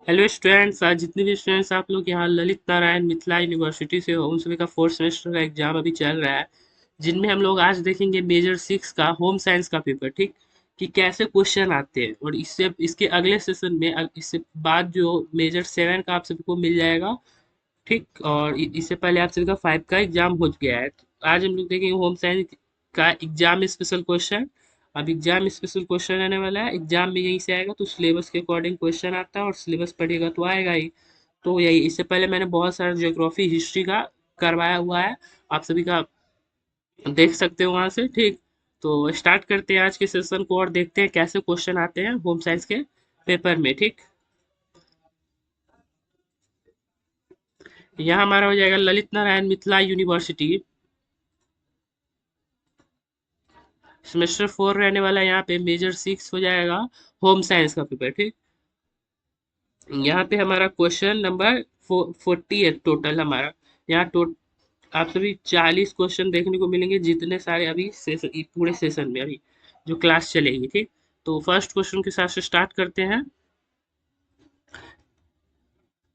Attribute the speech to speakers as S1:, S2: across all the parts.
S1: Hello students, आज जितने भी स्टूडेंट्स आप लोग यहाँ ललित नारायण मिथिला यूनिवर्सिटी से हो, उन सभी का फोर्थ सेमेस्टर का एग्जाम अभी चल रहा है। जिनमें हम लोग आज देखेंगे मेजर 6 का होम साइंस का पेपर, ठीक, कि कैसे क्वेश्चन आते हैं। और इससे इसके अगले सेशन में इससे बाद जो मेजर 7 का आप सभी को मिल जाएगा, ठीक। और इससे पहले आप सभी का 5 का एग्जाम हो गया है। तो आज हम लोग देखेंगे होम साइंस का एग्जाम स्पेशल क्वेश्चन। अब एग्जाम स्पेशल क्वेश्चन आने वाला है, एग्जाम में यहीं से आएगा, तो सिलेबस के अकॉर्डिंग क्वेश्चन आता है और सिलेबस पढ़ेगा तो आएगा ही। तो यही, इससे पहले मैंने बहुत सारा ज्योग्राफी हिस्ट्री का करवाया हुआ है, आप सभी का देख सकते हो वहां से, ठीक। तो स्टार्ट करते हैं आज के सेशन को और देखते हैं कैसे क्वेश्चन आते हैं होम साइंस के पेपर में, ठीक। यहाँ हमारा हो जाएगा ललित नारायण मिथिला यूनिवर्सिटी, सेमेस्टर 4 रहने वाला है। यहाँ पे मेजर 6 हो जाएगा होम साइंस का पेपर, ठीक। यहाँ पे हमारा क्वेश्चन नंबर 40 है टोटल हमारा। यहाँ आप सभी 40 क्वेश्चन देखने को मिलेंगे, जितने सारे अभी सेशन, पूरे सेशन में अभी जो क्लास चलेगी, ठीक। तो फर्स्ट क्वेश्चन के साथ से स्टार्ट करते हैं।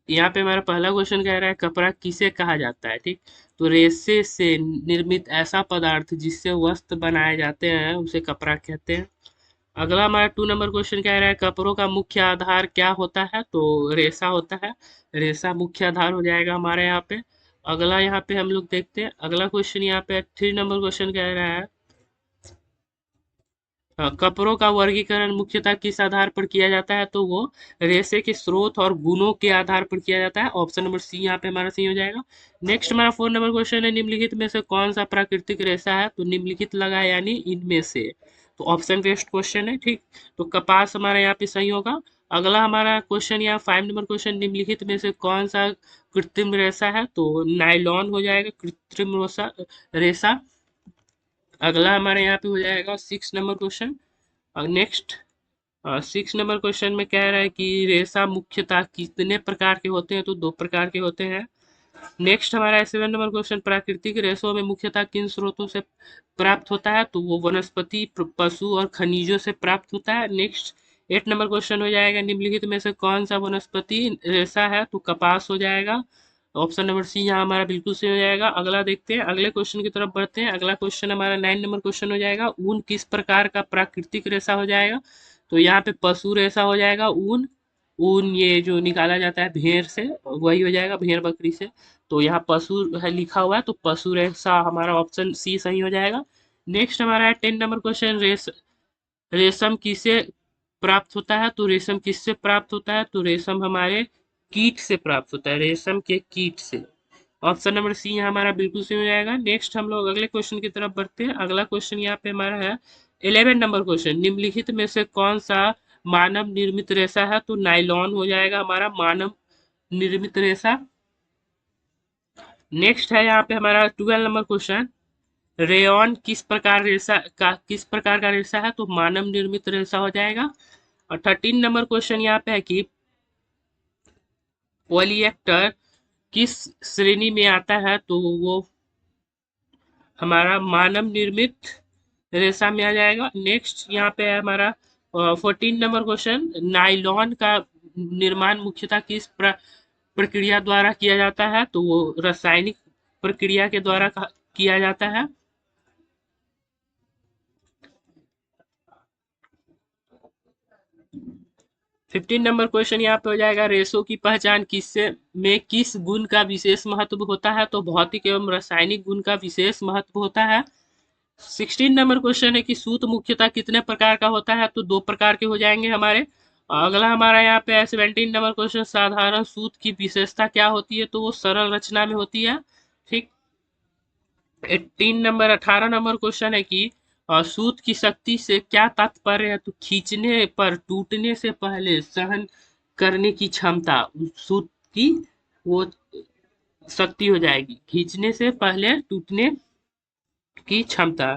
S1: यहाँ पे हमारा पहला क्वेश्चन कह रहा है कपड़ा किसे कहा जाता है, ठीक। तो रेशे से निर्मित ऐसा पदार्थ जिससे वस्त्र बनाए जाते हैं उसे कपड़ा कहते हैं। अगला हमारा 2 नंबर क्वेश्चन कह रहा है कपड़ों का मुख्य आधार क्या होता है, तो रेशा होता है। रेशा मुख्य आधार हो जाएगा हमारे यहाँ पे। अगला यहाँ पे हम लोग देखते हैं, अगला क्वेश्चन यहाँ पे 3 नंबर क्वेश्चन कह रहा है कपड़ों का वर्गीकरण मुख्यतः किस आधार पर किया जाता है, तो वो रेशे के स्रोत और गुणों के आधार पर किया जाता है। ऑप्शन नंबर सी यहाँ पे हमारा सही हो जाएगा। नेक्स्ट हमारा 4 नंबर क्वेश्चन है निम्नलिखित में से कौन सा प्राकृतिक रेशा है, तो निम्नलिखित लगा है यानी इनमें से। तो ऑप्शन बेस्ड क्वेश्चन है, ठीक। तो कपास हमारा यहाँ पे सही होगा। अगला हमारा क्वेश्चन यहाँ 5 नंबर क्वेश्चन निम्नलिखित में से कौन सा कृत्रिम रेशा है, तो नायलॉन हो जाएगा कृत्रिम रेशा रेशा। अगला हमारे यहाँ पे हो जाएगा 6 number question. Next 6 number question में कह रहा है कि रेशा मुख्यतः कितने प्रकार के होते हैं, तो 2 प्रकार के होते हैं। नेक्स्ट हमारा 7 नंबर क्वेश्चन प्राकृतिक रेशों में मुख्यतः किन स्रोतों से प्राप्त होता है, तो वो वनस्पति पशु और खनिजों से प्राप्त होता है। नेक्स्ट 8 नंबर क्वेश्चन हो जाएगा निम्नलिखित में से कौन सा वनस्पति रेशा है, तो कपास हो जाएगा। ऑप्शन नंबर सी यहाँ हमारा बिल्कुल सही हो जाएगा। अगला देखते हैं, अगले क्वेश्चन की तरफ बढ़ते हैं। अगला क्वेश्चन हमारा 9 नंबर क्वेश्चन हो जाएगा ऊन किस प्रकार का प्राकृतिक रेशा हो जाएगा, तो यहाँ पे पशु रेशा हो जाएगा ऊन। ऊन ये जो निकाला जाता है भेड़ से, वही हो जाएगा, भेड़ बकरी से। तो यहाँ पशु है लिखा हुआ है, तो पशु रेशा हमारा ऑप्शन सी सही हो जाएगा। नेक्स्ट हमारा है 10 नंबर क्वेश्चन रेशम किसे प्राप्त होता है, तो रेशम किससे प्राप्त होता है, तो रेशम हमारे कीट से प्राप्त होता है, रेशम के कीट से। ऑप्शन नंबर सी यहाँ हमारा बिल्कुल सही हो जाएगा। नेक्स्ट हम लोग अगले क्वेश्चन की तरफ बढ़ते हैं। अगला क्वेश्चन यहाँ पे हमारा है 11 नंबर क्वेश्चन निम्नलिखित में से कौन सा मानव निर्मित रेशा है, तो नाइलॉन हो जाएगा हमारा मानव निर्मित रेशा। नेक्स्ट है यहाँ पे हमारा 12 नंबर क्वेश्चन रेयॉन किस प्रकार का रेशा है, तो मानव निर्मित रेशा हो जाएगा। और 13 नंबर क्वेश्चन यहाँ पे है कि पॉलीएक्टर किस श्रेणी में आता है, तो वो हमारा मानव निर्मित रेशा में आ जाएगा। नेक्स्ट यहाँ पे है हमारा 14 नंबर क्वेश्चन नाइलॉन का निर्माण मुख्यतः किस प्रक्रिया द्वारा किया जाता है, तो वो रासायनिक प्रक्रिया के द्वारा किया जाता है। 15 नंबर क्वेश्चन यहाँ पे हो जाएगा रेशों की पहचान किससे में किस गुण का विशेष महत्व होता है, तो भौतिक एवं रासायनिक गुण का विशेष महत्व होता है। 16 नंबर क्वेश्चन है कि सूत मुख्यतः कितने प्रकार का होता है, तो 2 प्रकार के हो जाएंगे हमारे। अगला हमारा यहाँ पे है 17 नंबर क्वेश्चन साधारण सूत की विशेषता क्या होती है, तो वो सरल रचना में होती है, ठीक। 18 नंबर क्वेश्चन है कि सूत की शक्ति से क्या तात्पर्य है, तो खींचने पर टूटने से पहले सहन करने की क्षमता उस सूत की वो शक्ति हो जाएगी, खींचने से पहले टूटने की क्षमता।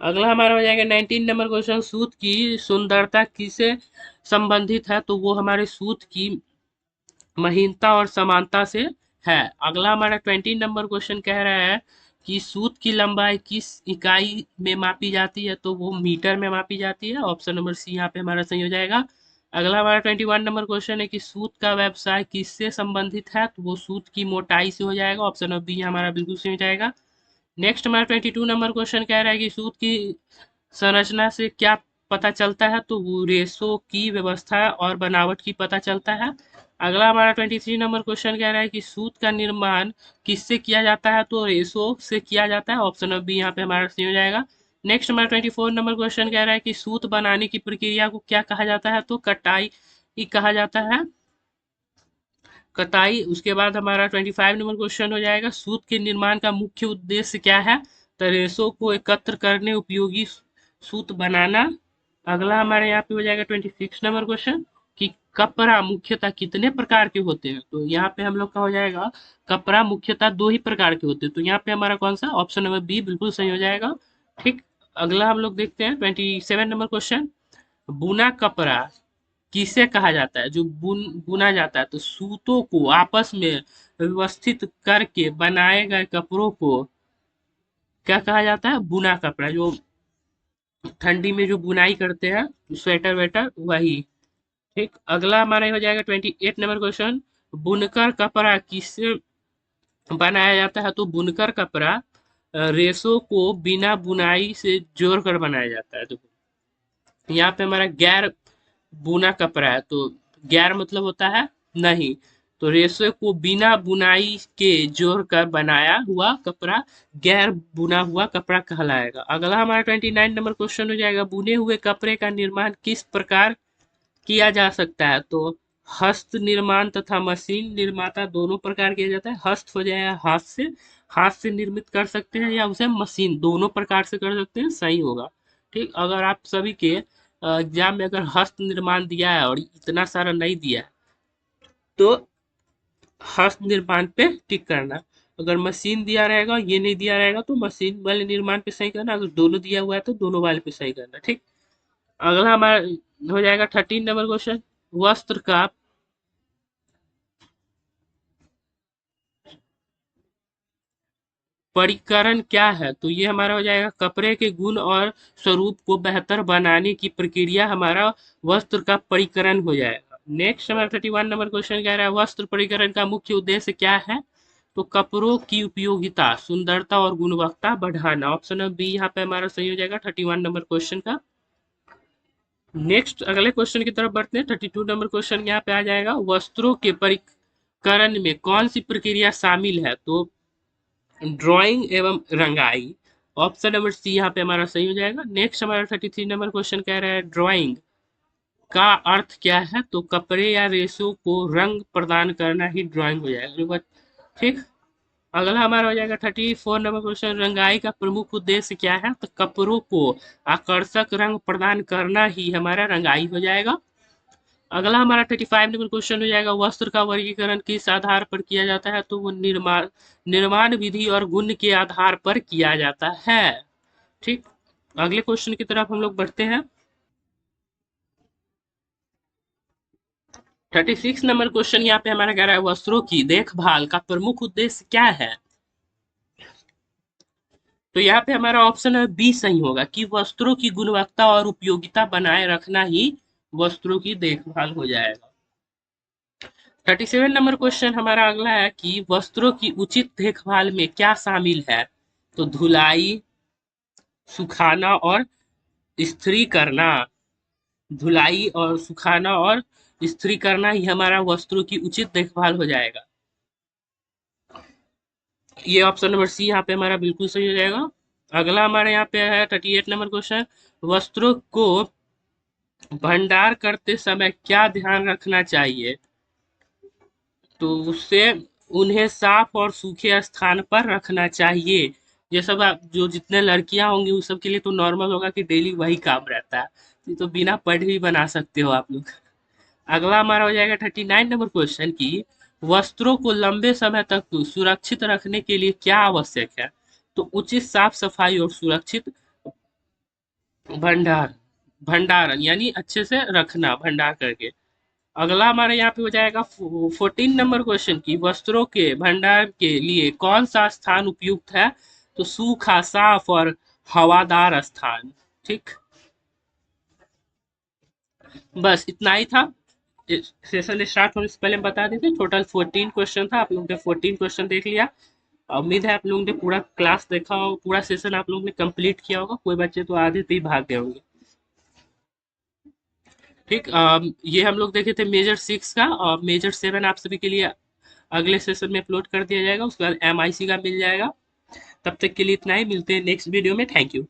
S1: अगला हमारा हो जाएगा 19 नंबर क्वेश्चन सूत की सुंदरता किससे संबंधित है, तो वो हमारे सूत की महीनता और समानता से है। अगला हमारा 20 नंबर क्वेश्चन कह रहा है कि सूत की लंबाई किस इकाई में मापी जाती है, तो वो मीटर में मापी जाती है। ऑप्शन नंबर सी यहाँ पे हमारा सही हो जाएगा। अगला हमारा 21 नंबर क्वेश्चन है कि सूत का व्यवसाय किससे संबंधित है, तो वो सूत की मोटाई से हो जाएगा। ऑप्शन नंबर बी हमारा बिल्कुल सही हो जाएगा। नेक्स्ट हमारा 22 नंबर क्वेश्चन कह रहा है कि सूत की संरचना से क्या पता चलता है, तो वो रेशों की व्यवस्था और बनावट की पता चलता है। अगला हमारा 23 नंबर क्वेश्चन कह रहा है कि सूत का निर्माण किससे किया जाता है, तो रेशों से किया जाता है। ऑप्शन नंबर बी यहाँ पे हमारा सही हो जाएगा। नेक्स्ट हमारा 24 नंबर क्वेश्चन कह रहा है कि सूत बनाने की प्रक्रिया को क्या कहा जाता है, तो कटाई कहा जाता है, कताई। उसके बाद हमारा 25 नंबर क्वेश्चन हो जाएगा, सूत के निर्माण का मुख्य उद्देश्य क्या है, तो रेशों को एकत्र करने उपयोगी सूत बनाना। अगला हमारे यहाँ पे हो जाएगा 26 नंबर क्वेश्चन कि कपड़ा मुख्यतः कितने प्रकार के होते हैं, तो यहाँ पे हम लोग का हो जाएगा कपड़ा मुख्यतः दो ही प्रकार के होते हैं, तो यहाँ पे हमारा कौन सा, ऑप्शन नंबर बी बिल्कुल सही हो जाएगा। ठीक। अगला हम लोग देखते हैं 27 नंबर क्वेश्चन, बुना कपड़ा किसे कहा जाता है, जो बुना जाता है, तो सूतों को आपस में व्यवस्थित करके बनाए गए कपड़ों को क्या कहा जाता है, बुना कपड़ा। जो ठंडी में जो बुनाई करते हैं स्वेटर वेटर वही। ठीक। अगला हमारा हो जाएगा 28 नंबर क्वेश्चन, बुनकर कपड़ा किससे बनाया जाता है, तो बुनकर कपड़ा रेशों को बिना बुनाई से जोड़कर बनाया जाता है। तो यहाँ पे हमारा गैर बुना कपड़ा है, तो गैर मतलब होता है नहीं, तो रेशे को बिना बुनाई के जोड़कर बनाया हुआ कपड़ा गैर बुना हुआ कपड़ा कहलाएगा। अगला हमारा 29 नंबर क्वेश्चन हो जाएगा, बुने हुए कपड़े का निर्माण किस प्रकार किया जा सकता है, तो हस्त निर्माण तथा मशीन निर्माता दोनों प्रकार किया जाता है। हस्त हो जाएगा हाथ से निर्मित कर सकते हैं, या उसे मशीन, दोनों प्रकार से कर सकते हैं, सही होगा। ठीक। अगर आप सभी के एग्जाम में अगर हस्त निर्माण दिया है और इतना सारा नहीं दिया है, तो हस्त निर्माण पे टिक करना। अगर मशीन दिया रहेगा ये नहीं दिया रहेगा, तो मशीन वाले निर्माण पे सही करना। अगर दोनों दिया हुआ है तो दोनों वाले पे सही करना। ठीक। अगला हमारा हो जाएगा 13 नंबर क्वेश्चन, वस्त्र का परिकरण क्या है, तो ये हमारा हो जाएगा कपड़े के गुण और स्वरूप को बेहतर बनाने की प्रक्रिया हमारा वस्त्र का परिकरण हो जाएगा। नेक्स्ट हमारा 31 नंबर क्वेश्चन कह रहा है, वस्त्र परिकरण का मुख्य उद्देश्य क्या है, तो कपड़ों की उपयोगिता, सुंदरता और गुणवत्ता बढ़ाना। ऑप्शन नंबर बी यहाँ पे हमारा सही हो जाएगा 31 नंबर क्वेश्चन का। नेक्स्ट अगले क्वेश्चन की तरफ बढ़ते हैं। 32 नंबर क्वेश्चन यहाँ पे आ जाएगा, वस्त्रों के परिकरण में कौन सी प्रक्रिया शामिल है, तो ड्राइंग एवं रंगाई। ऑप्शन नंबर सी यहाँ पे हमारा सही हो जाएगा। नेक्स्ट हमारा 33 नंबर क्वेश्चन कह रहा है, ड्राइंग का अर्थ क्या है, तो कपड़े या रेशों को रंग प्रदान करना ही ड्राइंग हो जाएगा। ठीक। अगला हमारा हो जाएगा 34 नंबर क्वेश्चन, रंगाई का प्रमुख उद्देश्य क्या है, तो कपड़ों को आकर्षक रंग प्रदान करना ही हमारा रंगाई हो जाएगा। अगला हमारा 35 नंबर क्वेश्चन हो जाएगा, वस्त्र का वर्गीकरण किस आधार पर किया जाता है, तो वो निर्माण विधि और गुण के आधार पर किया जाता है। ठीक। अगले क्वेश्चन की तरफ हम लोग बढ़ते हैं। 36 नंबर क्वेश्चन यहाँ पे हमारा कह रहा है, वस्त्रों की देखभाल का प्रमुख उद्देश्य क्या है, तो यहाँ पे हमारा ऑप्शन है बी सही होगा कि वस्त्रों की गुणवत्ता और उपयोगिता बनाए रखना ही वस्त्रों की देखभाल हो जाएगा। 37 नंबर क्वेश्चन हमारा अगला है कि वस्त्रों की उचित देखभाल में क्या शामिल है, तो धुलाई, सुखाना और इस्त्री करना। धुलाई और सुखाना और इस्त्री करना ही हमारा वस्त्रों की उचित देखभाल हो जाएगा। ये ऑप्शन नंबर सी यहाँ पे हमारा बिल्कुल सही हो जाएगा। अगला हमारे यहाँ पे है 38 नंबर क्वेश्चन, वस्त्रों को भंडार करते समय क्या ध्यान रखना चाहिए, तो उससे उन्हें साफ और सूखे स्थान पर रखना चाहिए। ये सब आप जो जितने लड़कियां होंगी उस सब के लिए तो नॉर्मल होगा कि डेली वही काम रहता है, ये तो बिना पढ़े भी बना सकते हो आप लोग। अगला हमारा हो जाएगा 39 नंबर क्वेश्चन की, वस्त्रों को लंबे समय तक सुरक्षित रखने के लिए क्या आवश्यक है, तो उचित साफ सफाई और सुरक्षित भंडार भंडारण यानी अच्छे से रखना भंडार करके। अगला हमारे यहाँ पे हो जाएगा 14 नंबर क्वेश्चन की, वस्त्रों के भंडार के लिए कौन सा स्थान उपयुक्त है, तो सूखा, साफ और हवादार स्थान। ठीक, बस इतना ही था। सेशन स्टार्ट होने से पहले हम बता देते, टोटल 14 क्वेश्चन था, आप लोगों ने 14 क्वेश्चन देख लिया। उम्मीद है आप लोगों ने पूरा क्लास देखा हो, पूरा सेशन आप लोगों ने कंप्लीट किया होगा, कोई बच्चे तो आधे पे ही भाग गए होंगे। ठीक, ये हम लोग देखे थे मेजर 6 का, और मेजर 7 आप सभी के लिए अगले सेशन में अपलोड कर दिया जाएगा, उसके बाद MIC का मिल जाएगा। तब तक के लिए इतना ही, मिलते हैं नेक्स्ट वीडियो में। Thank you.